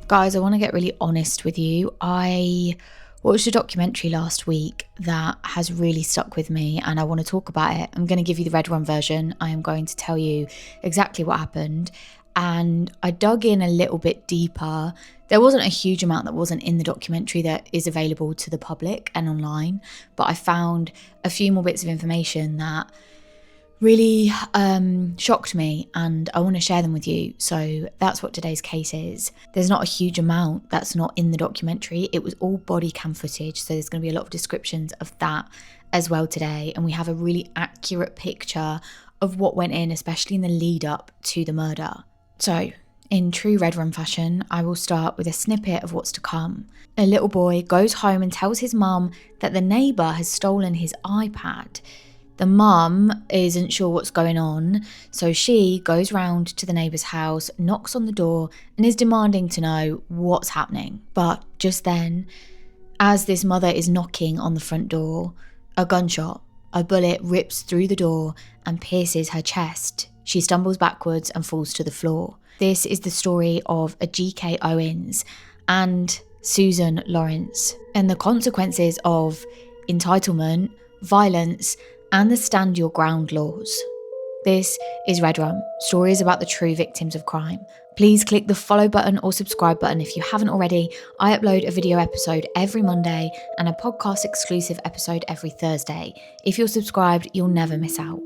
Guys, I want to get really honest with you. I watched a documentary last week that has really stuck with me and I want to talk about it. I'm going to give you the red one version. I am going to tell you exactly what happened. And I dug in a little bit deeper. There wasn't a huge amount that wasn't in the documentary that is available to the public and online, but I found a few more bits of information that really shocked me, and I want to share them with you. So that's what today's case is. There's not a huge amount that's not in the documentary. It was all body cam footage, so there's going to be a lot of descriptions of that as well today, and we have a really accurate picture of what went in, especially in the lead up to the murder. So in true Red Run fashion, I will start with a snippet of what's to come. A little boy goes home and tells his mum that the neighbour has stolen his iPad. The mum isn't sure what's going on, so she goes round to the neighbour's house, knocks on the door, and is demanding to know what's happening. But just then, as this mother is knocking on the front door, a gunshot, a bullet rips through the door and pierces her chest. She stumbles backwards and falls to the floor. This is the story of AJ Owens and Susan Lorincz, and the consequences of entitlement, violence, and the stand your ground laws. This is Red Rum, stories about the true victims of crime. Please click the follow button or subscribe button if you haven't already. I upload a video episode every Monday and a podcast exclusive episode every Thursday. If you're subscribed, you'll never miss out.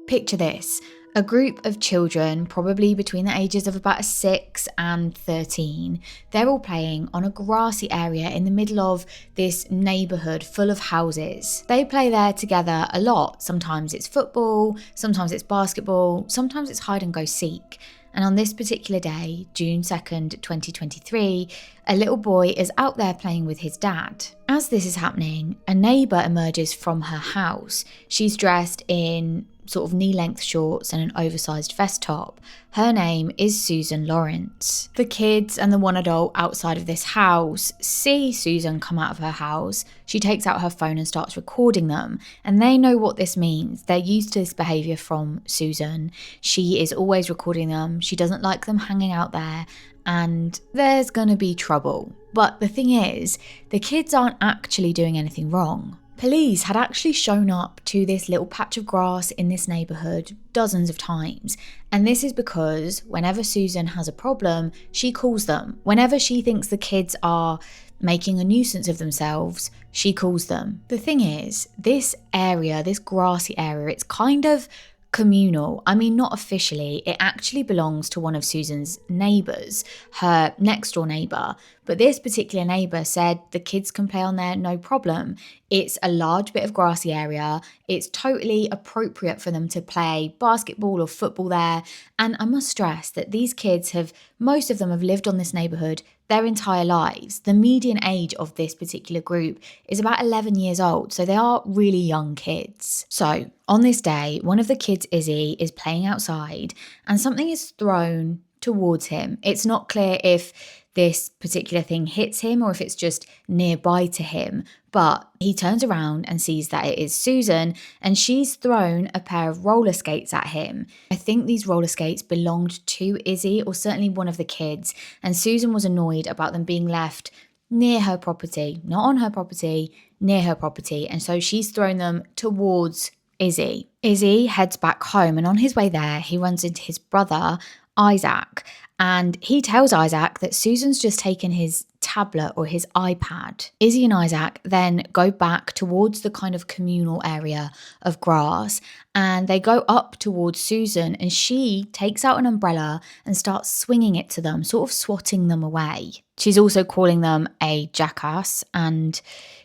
Picture this. A group of children, probably between the ages of about 6 and 13, they're all playing on a grassy area in the middle of this neighbourhood full of houses. They play there together a lot. Sometimes it's football, sometimes it's basketball, sometimes it's hide and go seek. And on this particular day, June 2nd, 2023, a little boy is out there playing with his dad. As this is happening, a neighbour emerges from her house. She's dressed in sort of knee-length shorts and an oversized vest top. Her name is Susan Lorincz. The kids and the one adult outside of this house see Susan come out of her house. She takes out her phone and starts recording them, and they know what this means. They're used to this behaviour from Susan. She is always recording them. She doesn't like them hanging out there, and there's gonna be trouble. But the thing is, the kids aren't actually doing anything wrong. Police had actually shown up to this little patch of grass in this neighbourhood dozens of times. And this is because whenever Susan has a problem, she calls them. Whenever she thinks the kids are making a nuisance of themselves, she calls them. The thing is, this area, this grassy area, it's kind of communal. I mean, not officially. It actually belongs to one of Susan's neighbours, her next door neighbour. But this particular neighbour said the kids can play on there, no problem. It's a large bit of grassy area. It's totally appropriate for them to play basketball or football there. And I must stress that these kids most of them have lived on this neighbourhood their entire lives. The median age of this particular group is about 11 years old, so they are really young kids. So on this day, one of the kids, Izzy, is playing outside and something is thrown towards him. It's not clear if this particular thing hits him or if it's just nearby to him, but he turns around and sees that it is Susan, and she's thrown a pair of roller skates at him. I think these roller skates belonged to Izzy, or certainly one of the kids, and Susan was annoyed about them being left near her property, not on her property, near her property, and so she's thrown them towards Izzy. Izzy heads back home, and on his way there, he runs into his brother, Isaac, and he tells Isaac that Susan's just taken his tablet or his iPad. Izzy and Isaac then go back towards the kind of communal area of grass, and they go up towards Susan, and she takes out an umbrella and starts swinging it to them, sort of swatting them away. She's also calling them a jackass, and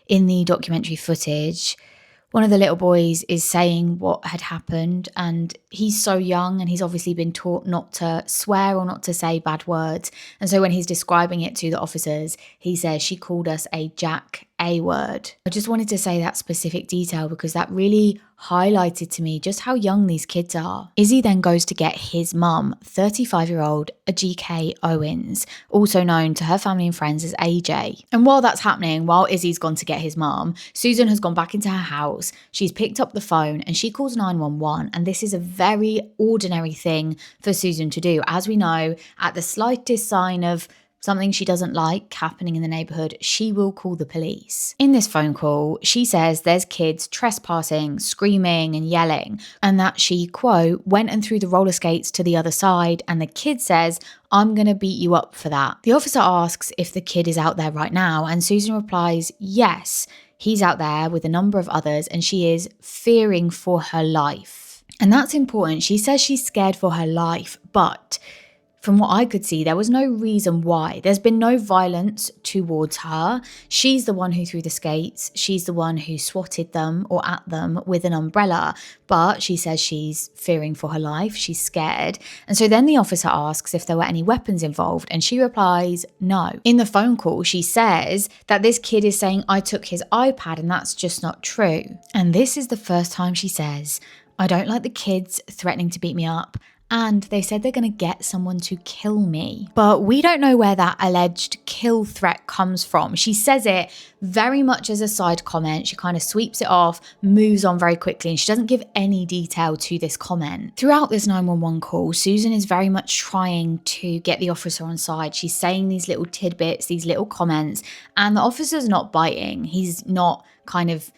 in the documentary footage, one of the little boys is saying what had happened, and he's so young and he's obviously been taught not to swear or not to say bad words. And so when he's describing it to the officers, he says, "She called us a jack A word." I just wanted to say that specific detail because that really highlighted to me just how young these kids are. Izzy then goes to get his mum, 35-year-old AJ Owens, also known to her family and friends as AJ. And while that's happening, while Izzy's gone to get his mum, Susan has gone back into her house. She's picked up the phone and she calls 911. And this is a very ordinary thing for Susan to do. As we know, at the slightest sign of something she doesn't like happening in the neighborhood, she will call the police. In this phone call, she says there's kids trespassing, screaming and yelling, and that she, quote, went and threw the roller skates to the other side, and the kid says, I'm going to beat you up for that. The officer asks if the kid is out there right now, and Susan replies, yes, he's out there with a number of others, and she is fearing for her life. And that's important. She says she's scared for her life, but from what I could see, there was no reason why. There's been no violence towards her. She's the one who threw the skates. She's the one who swatted them or at them with an umbrella. But she says she's fearing for her life. She's scared. And so then the officer asks if there were any weapons involved, and she replies, no. In the phone call, she says that this kid is saying, I took his iPad, and that's just not true. And this is the first time she says, I don't like the kids threatening to beat me up, and they said they're going to get someone to kill me. But we don't know where that alleged kill threat comes from. She says it very much as a side comment. She kind of sweeps it off, moves on very quickly, and she doesn't give any detail to this comment. Throughout this 911 call, Susan is very much trying to get the officer on side. She's saying these little tidbits, these little comments, and the officer's not biting. He's not kind of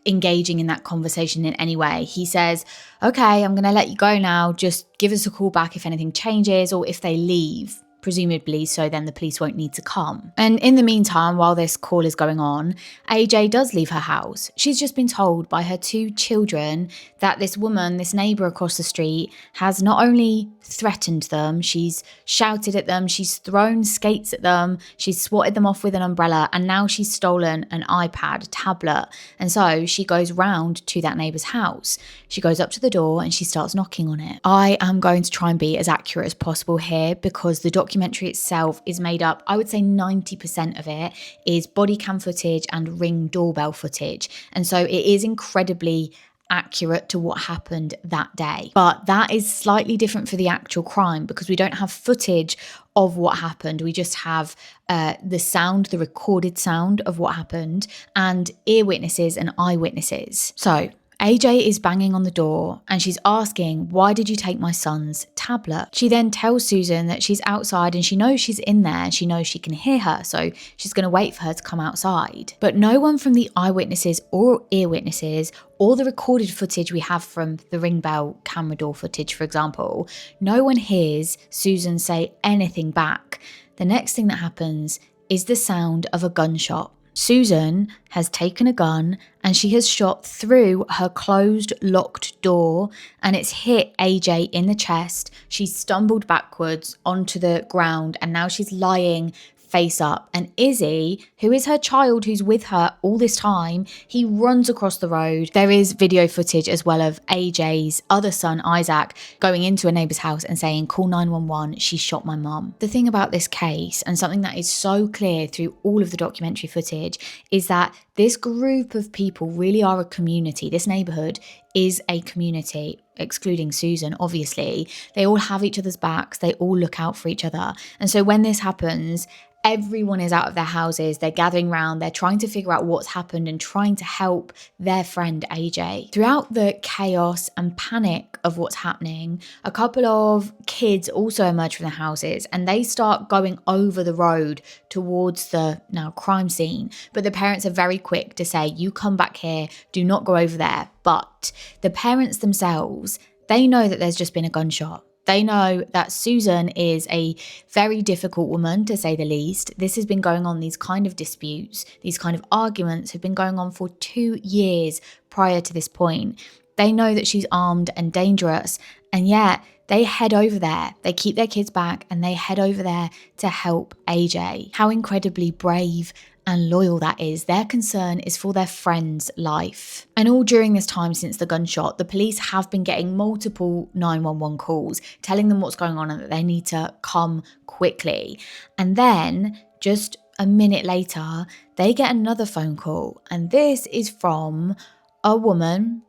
engaging in that conversation in any way. He says, okay, I'm going to let you go now. Just give us a call back if anything changes or if they leave. Presumably, so then the police won't need to come. And in the meantime, while this call is going on, AJ does leave her house. She's just been told by her 2 children that this woman, this neighbour across the street, has not only threatened them, she's shouted at them, she's thrown skates at them, she's swatted them off with an umbrella, and now she's stolen an iPad, a tablet. And so she goes round to that neighbour's house. She goes up to the door and she starts knocking on it. I am going to try and be as accurate as possible here because the documentary itself is made up, I would say 90% of it is body cam footage and Ring doorbell footage. And so it is incredibly accurate to what happened that day. But that is slightly different for the actual crime because we don't have footage of what happened. We just have the sound, the recorded sound of what happened, and ear witnesses and eyewitnesses. So AJ is banging on the door and she's asking, why did you take my son's tablet? She then tells Susan that she's outside and she knows she's in there. She knows she can hear her, so she's going to wait for her to come outside. But no one from the eyewitnesses or ear witnesses or the recorded footage we have from the ring bell camera door footage, for example, no one hears Susan say anything back. The next thing that happens is the sound of a gunshot. Susan has taken a gun and she has shot through her closed, locked door and it's hit AJ in the chest. She's stumbled backwards onto the ground and now she's lying face up. And Izzy, who is her child who's with her all this time, he runs across the road. There is video footage as well of AJ's other son, Isaac, going into a neighbour's house and saying, call 911, she shot my mum. The thing about this case, and something that is so clear through all of the documentary footage, is that this group of people really are a community. This neighbourhood is a community, excluding Susan, obviously. They all have each other's backs. They all look out for each other. And so when this happens, everyone is out of their houses. They're gathering around. They're trying to figure out what's happened and trying to help their friend AJ. Throughout the chaos and panic of what's happening, a couple of kids also emerge from their houses and they start going over the road towards the now crime scene. But the parents are very quick to say, you come back here, do not go over there. But the parents themselves, they know that there's just been a gunshot. They know that Susan is a very difficult woman, to say the least. This has been going on, these kind of disputes, these kind of arguments have been going on for 2 years prior to this point. They know that she's armed and dangerous, and yet they head over there. They keep their kids back and they head over there to help AJ. How incredibly brave and loyal that is. Their concern is for their friend's life. And all during this time since the gunshot, the police have been getting multiple 911 calls telling them what's going on and that they need to come quickly. And then just a minute later, they get another phone call. And this is from a woman.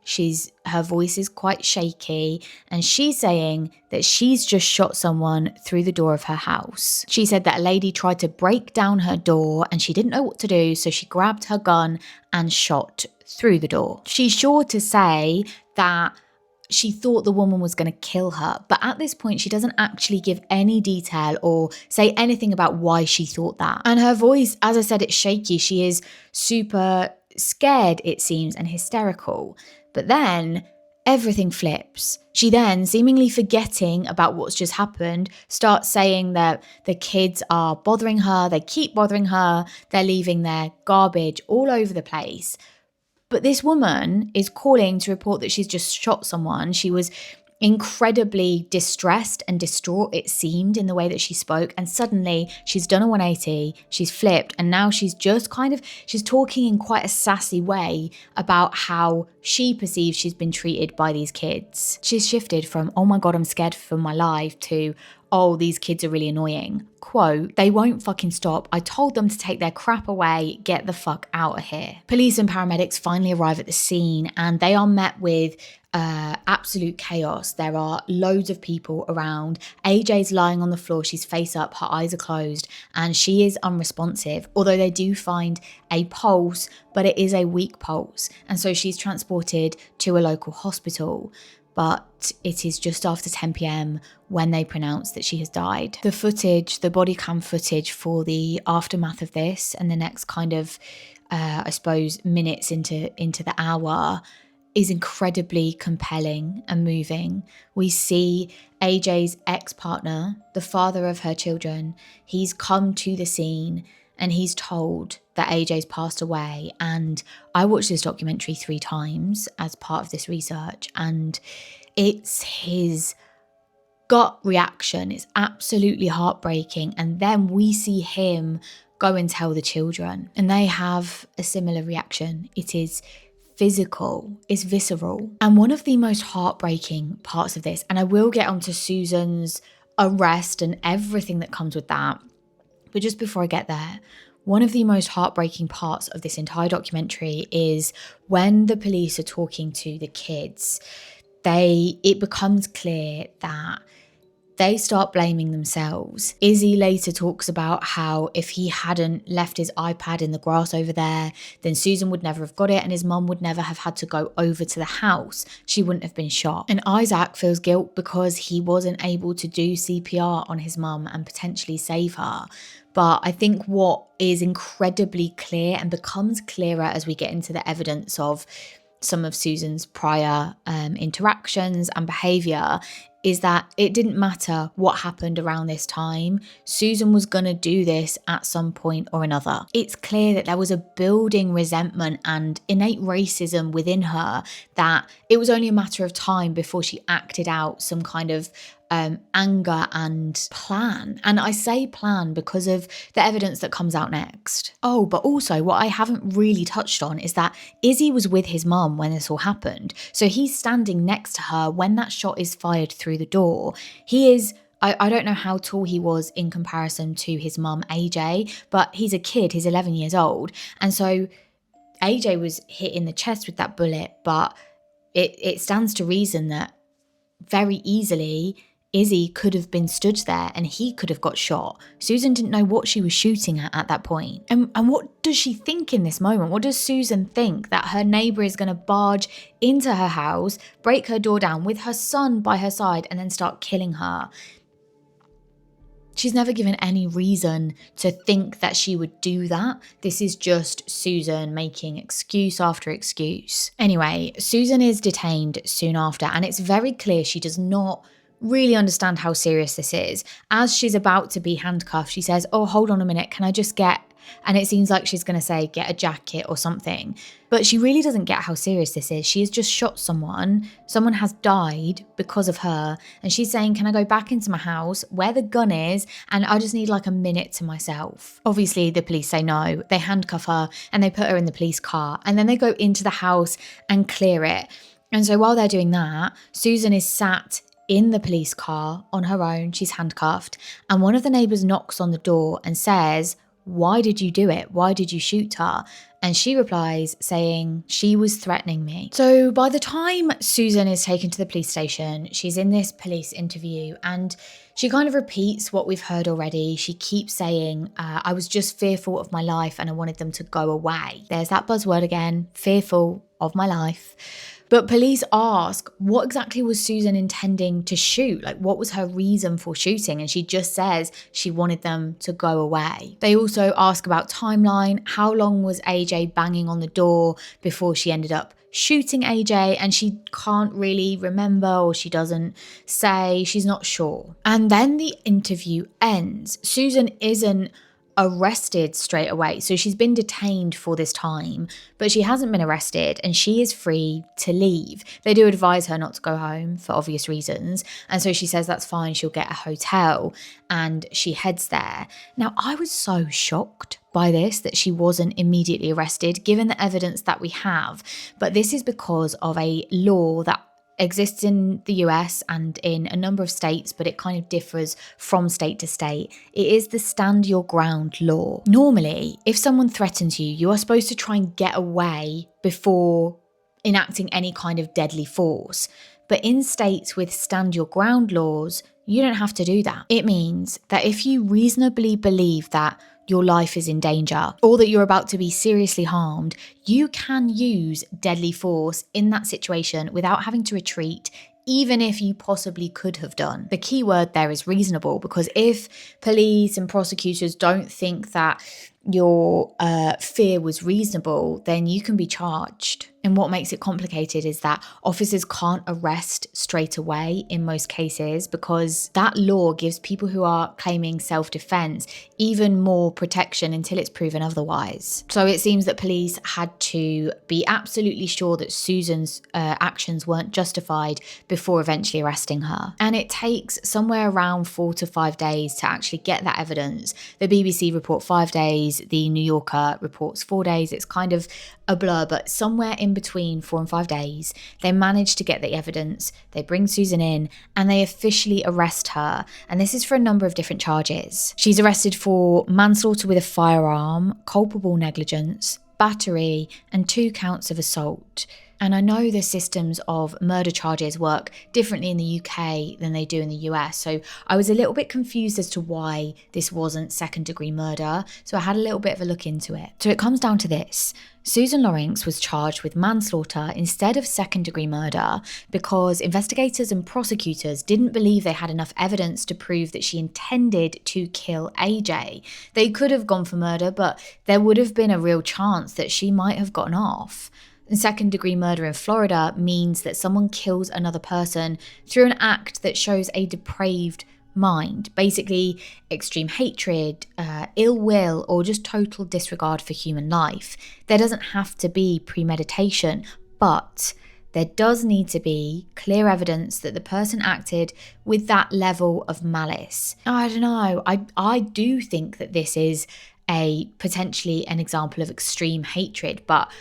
Her voice is quite shaky and she's saying that she's just shot someone through the door of her house. She said that a lady tried to break down her door and she didn't know what to do, so she grabbed her gun and shot through the door. She's sure to say that she thought the woman was going to kill her. But at this point, she doesn't actually give any detail or say anything about why she thought that. And her voice, as I said, it's shaky. She is super scared, it seems, and hysterical. But then everything flips. She then, seemingly forgetting about what's just happened, starts saying that the kids are bothering her, they keep bothering her, they're leaving their garbage all over the place. But this woman is calling to report that she's just shot someone. She was incredibly distressed and distraught, it seemed, in the way that she spoke. And suddenly she's done a 180, she's flipped, and now she's just she's talking in quite a sassy way about how she perceives she's been treated by these kids. She's shifted from, oh my God, I'm scared for my life, to, oh, these kids are really annoying. Quote, they won't fucking stop. I told them to take their crap away, get the fuck out of here. Police and paramedics finally arrive at the scene and they are met with absolute chaos. There are loads of people around. AJ's lying on the floor, she's face up, her eyes are closed, and she is unresponsive, although they do find a pulse, but it is a weak pulse. And so she's transported to a local hospital. But it is just after 10 p.m. when they pronounce that she has died. The footage, the body cam footage for the aftermath of this and the next kind of, I suppose, minutes into the hour is incredibly compelling and moving. We see AJ's ex-partner, the father of her children, he's come to the scene and he's told that AJ's passed away. And I watched this documentary 3 times as part of this research, and it's his gut reaction. It's absolutely heartbreaking. And then we see him go and tell the children, and they have a similar reaction. It is physical, it's visceral. And one of the most heartbreaking parts of this, and I will get onto Susan's arrest and everything that comes with that, but just before I get there, one of the most heartbreaking parts of this entire documentary is when the police are talking to the kids, it becomes clear that they start blaming themselves. Izzy later talks about how if he hadn't left his iPad in the grass over there, then Susan would never have got it and his mum would never have had to go over to the house. She wouldn't have been shot. And Isaac feels guilt because he wasn't able to do CPR on his mum and potentially save her. But I think what is incredibly clear and becomes clearer as we get into the evidence of some of Susan's prior interactions and behaviour is that it didn't matter what happened around this time. Susan was going to do this at some point or another. It's clear that there was a building resentment and innate racism within her, that it was only a matter of time before she acted out some kind of anger and plan. And I say plan because of the evidence that comes out next. Oh, but also what I haven't really touched on is that Izzy was with his mum when this all happened. So he's standing next to her when that shot is fired through the door. He is, I don't know how tall he was in comparison to his mum, AJ, but he's a kid, he's 11 years old. And so AJ was hit in the chest with that bullet, but it stands to reason that very easily Izzy could have been stood there and he could have got shot. Susan didn't know what she was shooting at that point. And what does she think in this moment? What does Susan think? That her neighbour is going to barge into her house, break her door down with her son by her side and then start killing her? She's never given any reason to think that she would do that. This is just Susan making excuse after excuse. Anyway, Susan is detained soon after, and it's very clear she does not really understand how serious this is. As she's about to be handcuffed, she says, oh, hold on a minute, can I just get... And it seems like she's going to say, get a jacket or something. But she really doesn't get how serious this is. She has just shot someone. Someone has died because of her. And she's saying, can I go back into my house where the gun is? And I just need like a minute to myself. Obviously, the police say no. They handcuff her and they put her in the police car. And then they go into the house and clear it. And so while they're doing that, Susan is sat in the police car on her own. She's handcuffed. And one of the neighbours knocks on the door and says, why did you do it? Why did you shoot her? And she replies saying, she was threatening me. So by the time Susan is taken to the police station, she's in this police interview and she kind of repeats what we've heard already. She keeps saying, I was just fearful of my life and I wanted them to go away. There's that buzzword again, fearful of my life. But police ask, what exactly was Susan intending to shoot? Like, what was her reason for shooting? And she just says she wanted them to go away. They also ask about timeline. How long was AJ banging on the door before she ended up shooting AJ? And she can't really remember, or she doesn't say, she's not sure. And then the interview ends. Susan isn't arrested straight away. So she's been detained for this time, but she hasn't been arrested and she is free to leave. They do advise her not to go home for obvious reasons. And so she says that's fine, she'll get a hotel, and she heads there. Now, I was so shocked by this, that she wasn't immediately arrested, given the evidence that we have. But this is because of a law that exists in the US and in a number of states, but it kind of differs from state to state. It is the stand your ground law. Normally, if someone threatens you, you are supposed to try and get away before enacting any kind of deadly force. But in states with stand your ground laws, you don't have to do that. It means that if you reasonably believe that your life is in danger or that you're about to be seriously harmed, you can use deadly force in that situation without having to retreat, even if you possibly could have done. The key word there is reasonable, because if police and prosecutors don't think that your fear was reasonable, then you can be charged. And what makes it complicated is that officers can't arrest straight away in most cases, because that law gives people who are claiming self-defense even more protection until it's proven otherwise. So it seems that police had to be absolutely sure that Susan's actions weren't justified before eventually arresting her. And it takes somewhere around 4 to 5 days to actually get that evidence. The BBC report 5 days, the New Yorker reports 4 days. It's kind of a blur, but somewhere in between 4 and 5 days, they manage to get the evidence. They bring Susan in and they officially arrest her. And this is for a number of different charges. She's arrested for manslaughter with a firearm, culpable negligence, battery, and 2 counts of assault. And I know the systems of murder charges work differently in the UK than they do in the US. So I was a little bit confused as to why this wasn't second-degree murder. So I had a little bit of a look into it. So it comes down to this. Susan Lorincz was charged with manslaughter instead of second-degree murder because investigators and prosecutors didn't believe they had enough evidence to prove that she intended to kill AJ. They could have gone for murder, but there would have been a real chance that she might have gotten off. And second-degree murder in Florida means that someone kills another person through an act that shows a depraved mind, basically extreme hatred, ill will, or just total disregard for human life. There doesn't have to be premeditation, but there does need to be clear evidence that the person acted with that level of malice. I don't know. I do think that this is potentially an example of extreme hatred, but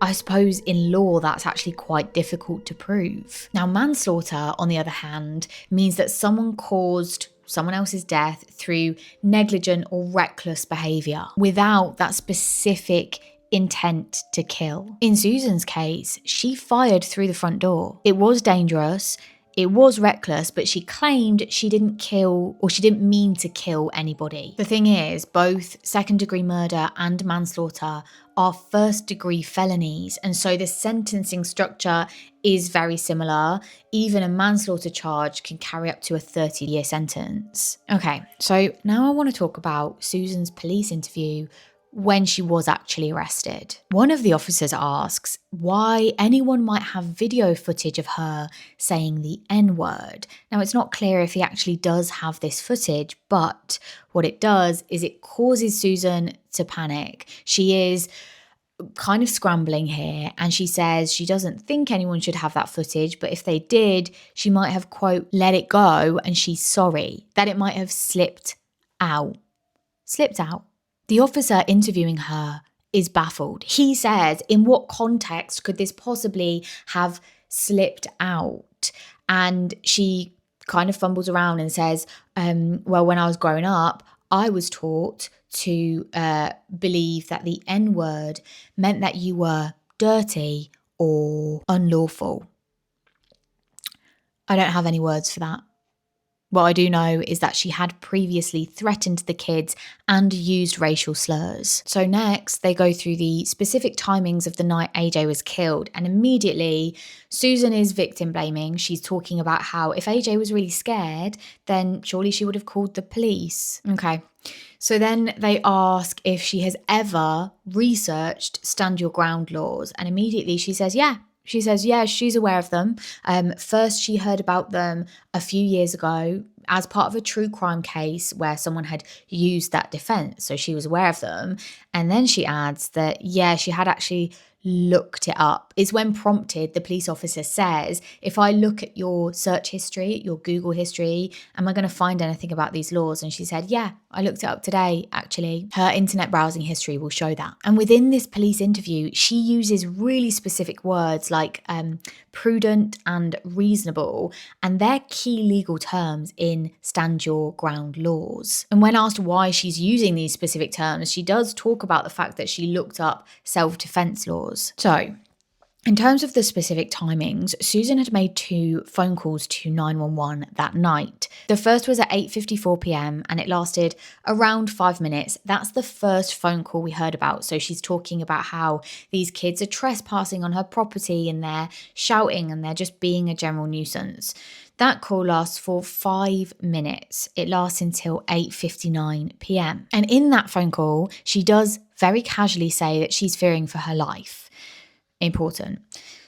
I suppose in law that's actually quite difficult to prove. Now, manslaughter, on the other hand, means that someone caused someone else's death through negligent or reckless behaviour without that specific intent to kill. In Susan's case, she fired through the front door. It was dangerous. It was reckless, but she claimed she didn't kill, or she didn't mean to kill anybody. The thing is, both second-degree murder and manslaughter are first-degree felonies, and so the sentencing structure is very similar. Even a manslaughter charge can carry up to a 30-year sentence. Okay, so now I want to talk about Susan's police interview when she was actually arrested. One of the officers asks why anyone might have video footage of her saying the N-word. Now, it's not clear if he actually does have this footage, but what it does is it causes Susan to panic. She is kind of scrambling here, and she says she doesn't think anyone should have that footage, but if they did, she might have, quote, let it go, and she's sorry that it might have slipped out. Slipped out. The officer interviewing her is baffled. He says, in what context could this possibly have slipped out? And she kind of fumbles around and says, well, when I was growing up, I was taught to believe that the N-word meant that you were dirty or unlawful. I don't have any words for that. What I do know is that she had previously threatened the kids and used racial slurs. So next, they go through the specific timings of the night AJ was killed, and immediately Susan is victim blaming. She's talking about how if AJ was really scared, then surely she would have called the police. Okay. So then they ask if she has ever researched stand your ground laws, and immediately she says, yeah. She says, yeah, she's aware of them. First, she heard about them a few years ago as part of a true crime case where someone had used that defense. So she was aware of them. And then she adds that, yeah, she had actually looked it up. Is when prompted, the police officer says, if I look at your search history, your Google history, am I going to find anything about these laws? And she said, yeah, I looked it up today, actually. Her internet browsing history will show that. And within this police interview, she uses really specific words like prudent and reasonable, and they're key legal terms in stand your ground laws. And when asked why she's using these specific terms, she does talk about the fact that she looked up self-defense laws. So, in terms of the specific timings, Susan had made 2 phone calls to 911 that night. The first was at 8:54 p.m. and it lasted around 5 minutes. That's the first phone call we heard about. So she's talking about how these kids are trespassing on her property and they're shouting and they're just being a general nuisance. That call lasts for 5 minutes. It lasts until 8:59 p.m. And in that phone call, she does very casually say that she's fearing for her life. Important.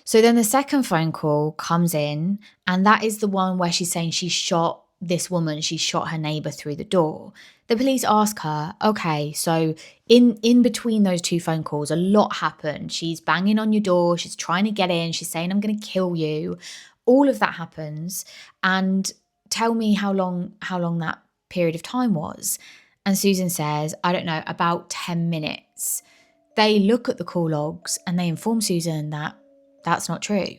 So then the second phone call comes in, and that is the one where she's saying she shot this woman, she shot her neighbour through the door. The police ask her, okay, so in between those 2 phone calls, a lot happened. She's banging on your door, she's trying to get in, she's saying, I'm going to kill you. All of that happens, and tell me how long that period of time was. And Susan says, I don't know, about 10 minutes. They look at the call logs and they inform Susan that that's not true.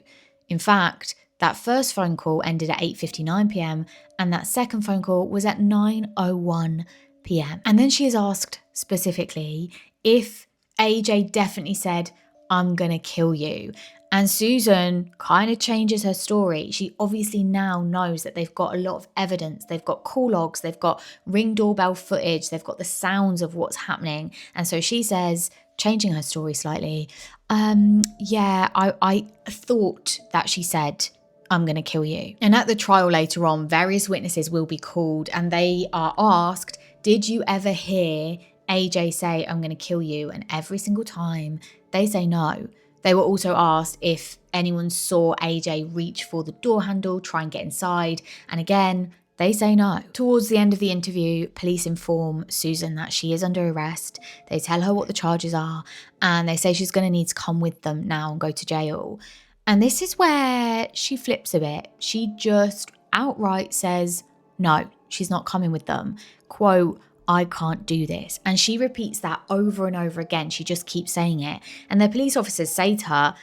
In fact, that first phone call ended at 8:59 p.m. and that second phone call was at 9:01 p.m. And then she is asked specifically if AJ definitely said, I'm going to kill you. And Susan kind of changes her story. She obviously now knows that they've got a lot of evidence. They've got call logs, they've got Ring doorbell footage, they've got the sounds of what's happening. And so she says, changing her story slightly, I thought that she said, I'm going to kill you. And at the trial later on, various witnesses will be called and they are asked, did you ever hear AJ say, I'm going to kill you? And every single time they say no. They were also asked if anyone saw AJ reach for the door handle, try and get inside. And again, they say no. Towards the end of the interview, police inform Susan that she is under arrest. They tell her what the charges are and they say she's going to need to come with them now and go to jail. And this is where she flips a bit. She just outright says, no, she's not coming with them. Quote, I can't do this. And she repeats that over and over again. She just keeps saying it. And the police officers say to her,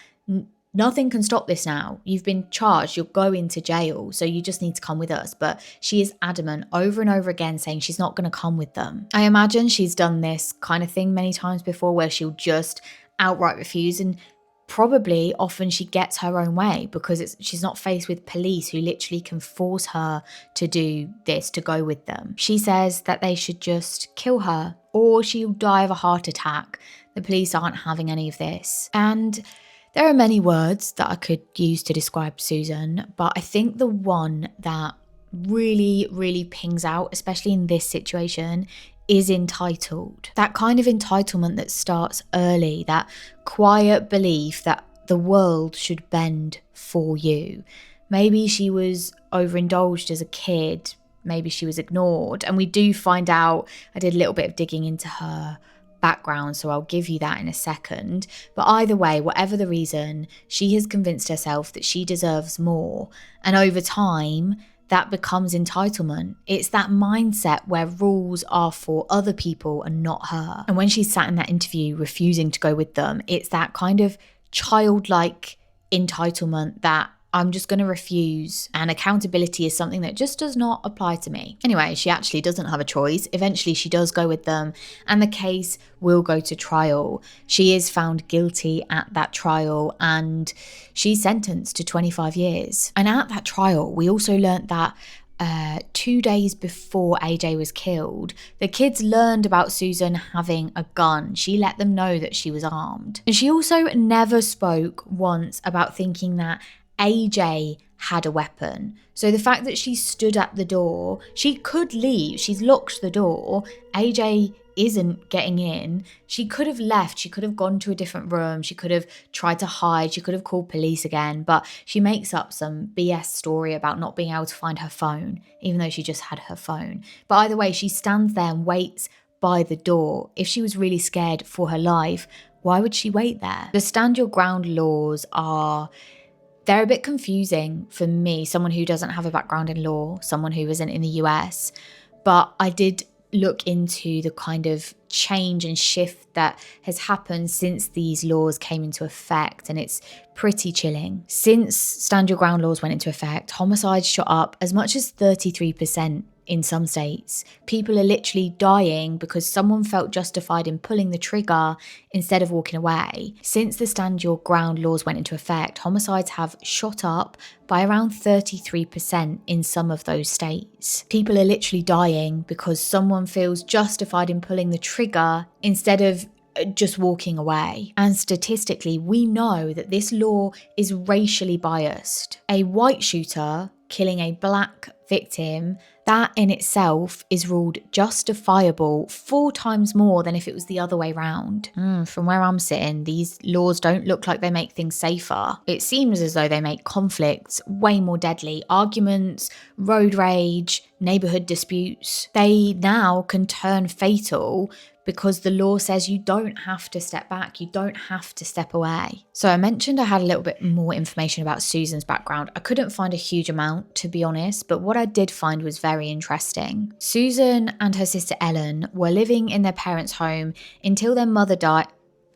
nothing can stop this now. You've been charged. You're going to jail. So you just need to come with us. But she is adamant over and over again saying she's not going to come with them. I imagine she's done this kind of thing many times before where she'll just outright refuse, and probably often she gets her own way because she's not faced with police who literally can force her to do this, to go with them. She says that they should just kill her or she'll die of a heart attack. The police aren't having any of this. And there are many words that I could use to describe Susan, but I think the one that really, really pings out, especially in this situation, is entitled. That kind of entitlement that starts early, that quiet belief that the world should bend for you. Maybe she was overindulged as a kid, maybe she was ignored, and we do find out, I did a little bit of digging into her background, so I'll give you that in a second. But either way, whatever the reason, she has convinced herself that she deserves more, and over time, that becomes entitlement. It's that mindset where rules are for other people and not her. And when she's sat in that interview refusing to go with them, it's that kind of childlike entitlement that I'm just going to refuse, and accountability is something that just does not apply to me. Anyway, she actually doesn't have a choice. Eventually she does go with them and the case will go to trial. She is found guilty at that trial and she's sentenced to 25 years. And at that trial, we also learnt that 2 days before AJ was killed, the kids learned about Susan having a gun. She let them know that she was armed. And she also never spoke once about thinking that AJ had a weapon. So the fact that she stood at the door, she could leave. She's locked the door. AJ isn't getting in. She could have left. She could have gone to a different room. She could have tried to hide. She could have called police again. But she makes up some BS story about not being able to find her phone, even though she just had her phone. But either way, she stands there and waits by the door. If she was really scared for her life, why would she wait there? The stand your ground laws they're a bit confusing for me, someone who doesn't have a background in law, someone who isn't in the US. But I did look into the kind of change and shift that has happened since these laws came into effect, and it's pretty chilling. Since stand your ground laws went into effect, homicides shot up as much as 33% in some states. People are literally dying because someone felt justified in pulling the trigger instead of walking away. Since the stand your ground laws went into effect, homicides have shot up by around 33% in some of those states. People are literally dying because someone feels justified in pulling the trigger instead of just walking away. And statistically, we know that this law is racially biased. A white shooter killing a black victim, that in itself is ruled justifiable 4 times more than if it was the other way round. From where I'm sitting, these laws don't look like they make things safer. It seems as though they make conflicts way more deadly. Arguments, road rage, neighbourhood disputes, they now can turn fatal because the law says you don't have to step back, you don't have to step away. So I mentioned I had a little bit more information about Susan's background. I couldn't find a huge amount, to be honest, but what I did find was very interesting. Susan and her sister Ellen were living in their parents' home until their mother died.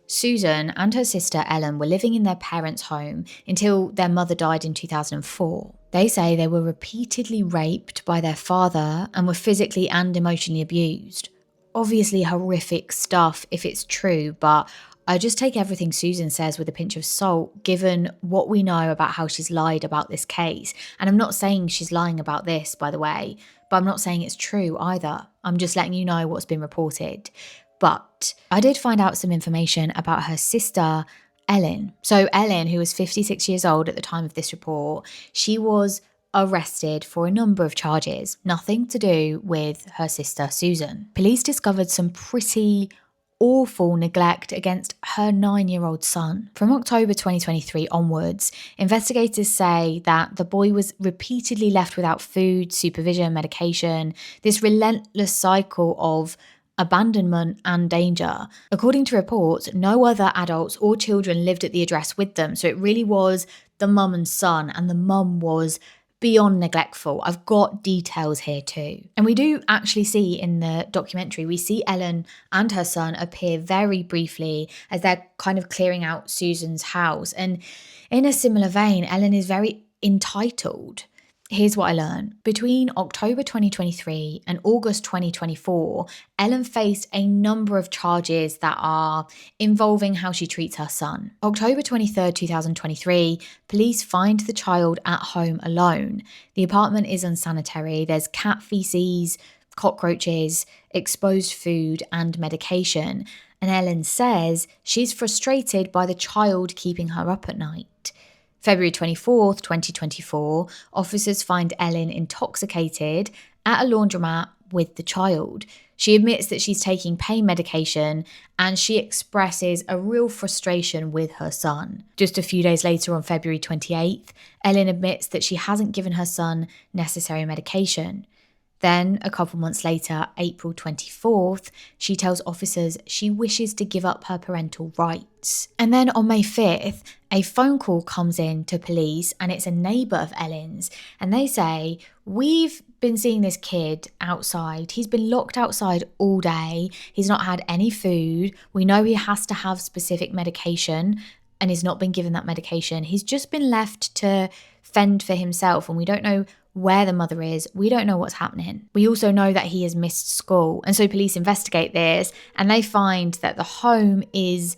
Susan and her sister Ellen were living in their parents' home until their mother died in 2004. They say they were repeatedly raped by their father and were physically and emotionally abused. Obviously horrific stuff if it's true, but I just take everything Susan says with a pinch of salt, given what we know about how she's lied about this case. And I'm not saying she's lying about this, by the way, but I'm not saying it's true either. I'm just letting you know what's been reported. But I did find out some information about her sister, Ellen. So Ellen, who was 56 years old at the time of this report, she was arrested for a number of charges, nothing to do with her sister Susan. Police discovered some pretty awful neglect against her 9-year-old son. From October 2023 onwards, investigators say that the boy was repeatedly left without food, supervision, medication, this relentless cycle of abandonment and danger. According to reports, no other adults or children lived at the address with them, so it really was the mum and son, and the mum was beyond neglectful. I've got details here too. And we do actually see in the documentary, we see Ellen and her son appear very briefly as they're kind of clearing out Susan's house. And in a similar vein, Ellen is very entitled. Here's what I learned. Between October 2023 and August 2024, Ellen faced a number of charges that are involving how she treats her son. October 23rd, 2023, police find the child at home alone. The apartment is unsanitary. There's cat feces, cockroaches, exposed food, and medication. And Ellen says she's frustrated by the child keeping her up at night. February 24th, 2024, officers find Ellen intoxicated at a laundromat with the child. She admits that she's taking pain medication and she expresses a real frustration with her son. Just a few days later, on February 28th, Ellen admits that she hasn't given her son necessary medication. Then, a couple months later, April 24th, she tells officers she wishes to give up her parental rights. And then on May 5th, a phone call comes in to police, and it's a neighbour of Ellen's. And they say, "We've been seeing this kid outside. He's been locked outside all day. He's not had any food. We know he has to have specific medication and he's not been given that medication. He's just been left to fend for himself, and we don't know where the mother is. We don't know what's happening. We also know that he has missed school." And so police investigate this and they find that the home is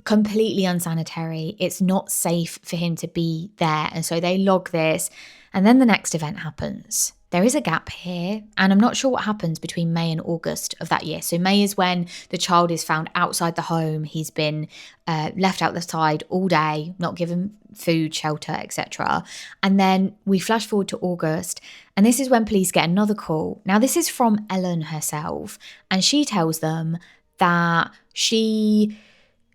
completely unsanitary. It's not safe for him to be there. And so they log this. And then the next event happens. there is a gap here, and I'm not sure what happens between May and August of that year. So May is when the child is found outside the home. He's been left outside all day, not given food, shelter, etc. And then we flash forward to August, and this is when police get another call. Now, this is from Ellen herself, and she tells them that she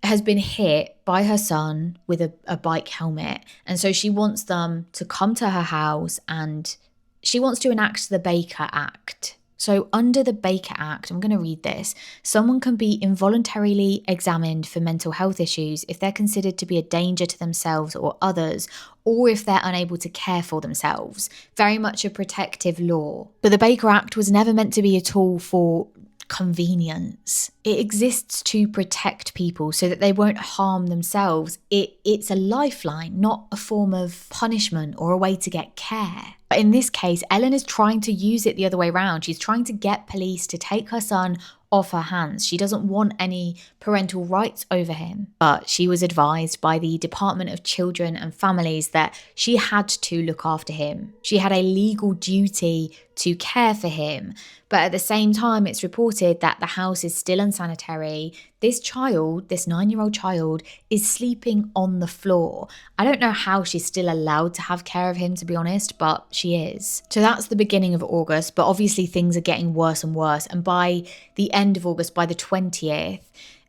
has been hit by her son with a bike helmet. And so she wants them to come to her house and she wants to enact the Baker Act. So under the Baker Act, I'm going to read this. Someone can be involuntarily examined for mental health issues if they're considered to be a danger to themselves or others, or if they're unable to care for themselves. Very much a protective law. But the Baker Act was never meant to be a tool for convenience. It exists to protect people so that they won't harm themselves. It's a lifeline, not a form of punishment or a way to get care. But in this case, Ellen is trying to use it the other way around. She's trying to get police to take her son off her hands. She doesn't want any parental rights over him. But she was advised by the Department of Children and Families that she had to look after him. She had a legal duty to care for him. But at the same time, it's reported that the house is still unsanitary. This child, this 9-year-old child, is sleeping on the floor. I don't know how she's still allowed to have care of him, to be honest, but she is. So that's the beginning of August, but obviously things are getting worse and worse. And by the end of August, by the 20th,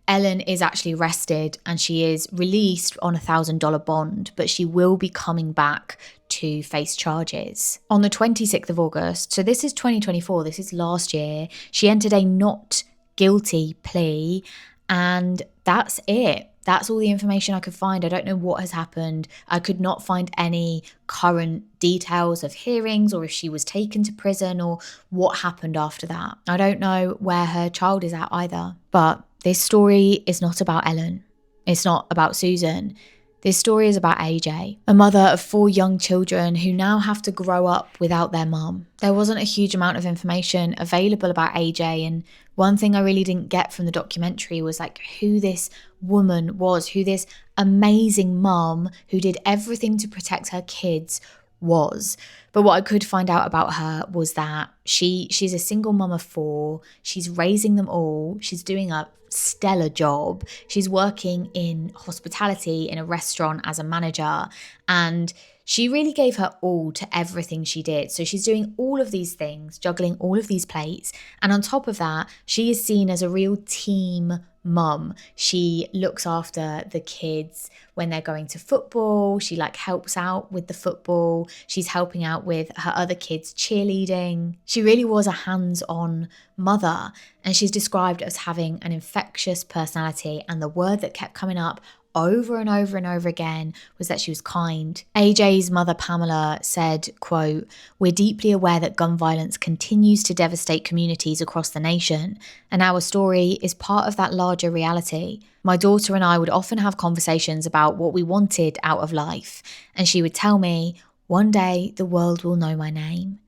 Ellen is actually arrested and she is released on $1,000 bond, but she will be coming back to face charges. On the 26th of August, so this is 2024, this is last year, she entered a not guilty plea, and that's it. That's all the information I could find. I don't know what has happened. I could not find any current details of hearings or if she was taken to prison or what happened after that. I don't know where her child is at either. But this story is not about Ellen. It's not about Susan. This story is about AJ, a mother of 4 young children who now have to grow up without their mum. There wasn't a huge amount of information available about AJ, and one thing I really didn't get from the documentary was like who this woman was, who this amazing mum who did everything to protect her kids was. But what I could find out about her was that she's a single mum of 4. She's raising them all. She's doing a stellar job. She's working in hospitality in a restaurant as a manager, and she really gave her all to everything she did. So she's doing all of these things, juggling all of these plates. And on top of that, she is seen as a real team mum. She looks after the kids when they're going to football. She helps out with the football. She's helping out with her other kids cheerleading. She really was a hands-on mother, and she's described as having an infectious personality, and the word that kept coming up over and over and over again was that she was kind. AJ's mother, Pamela, said, quote, "We're deeply aware that gun violence continues to devastate communities across the nation, and our story is part of that larger reality. My daughter and I would often have conversations about what we wanted out of life, and she would tell me, one day the world will know my name."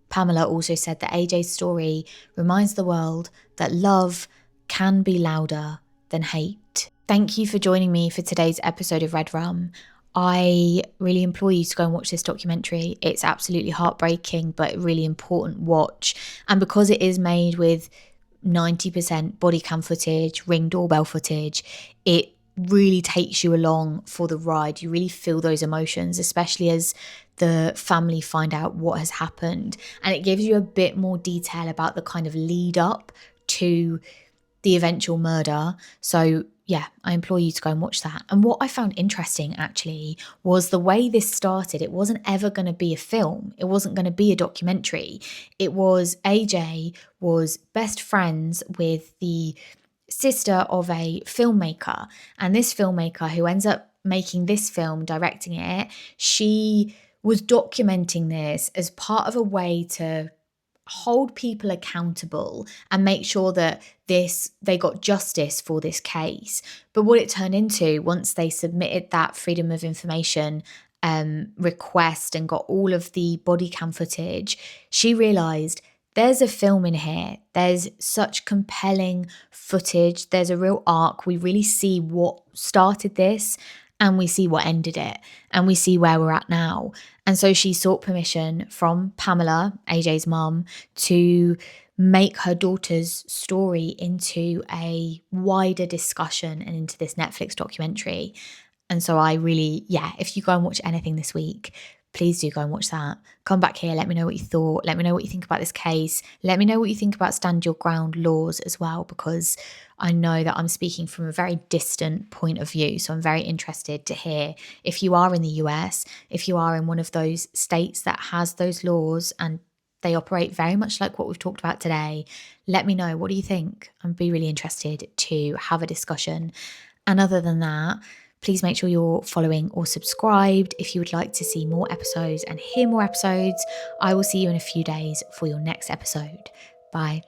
Pamela also said that AJ's story reminds the world that love can be louder than hate. Thank you for joining me for today's episode of Red Rum. I really implore you to go and watch this documentary. It's absolutely heartbreaking, but a really important watch. And because it is made with 90% body cam footage, Ring doorbell footage, it really takes you along for the ride. You really feel those emotions, especially as the family find out what has happened. And it gives you a bit more detail about the kind of lead up to the eventual murder. So yeah, I implore you to go and watch that. And what I found interesting actually was the way this started. It wasn't ever going to be a film. It wasn't going to be a documentary. It was AJ was best friends with the sister of a filmmaker. And this filmmaker who ends up making this film, directing it, she was documenting this as part of a way to hold people accountable and make sure that they got justice for this case. But what it turned into, once they submitted that Freedom of Information request and got all of the body cam footage, she realised there's a film in here. There's such compelling footage. There's a real arc. We really see what started this, and we see what ended it, and we see where we're at now. And so she sought permission from Pamela, AJ's mum, to make her daughter's story into a wider discussion and into this Netflix documentary. And so I really, if you go and watch anything this week, please do go and watch that. Come back here, let me know what you thought. Let me know what you think about this case. Let me know what you think about stand your ground laws as well, because I know that I'm speaking from a very distant point of view. So I'm very interested to hear if you are in the US, if you are in one of those states that has those laws and they operate very much like what we've talked about today. Let me know. What do you think? I'd be really interested to have a discussion. And other than that, please make sure you're following or subscribed if you would like to see more episodes and hear more episodes. I will see you in a few days for your next episode. Bye.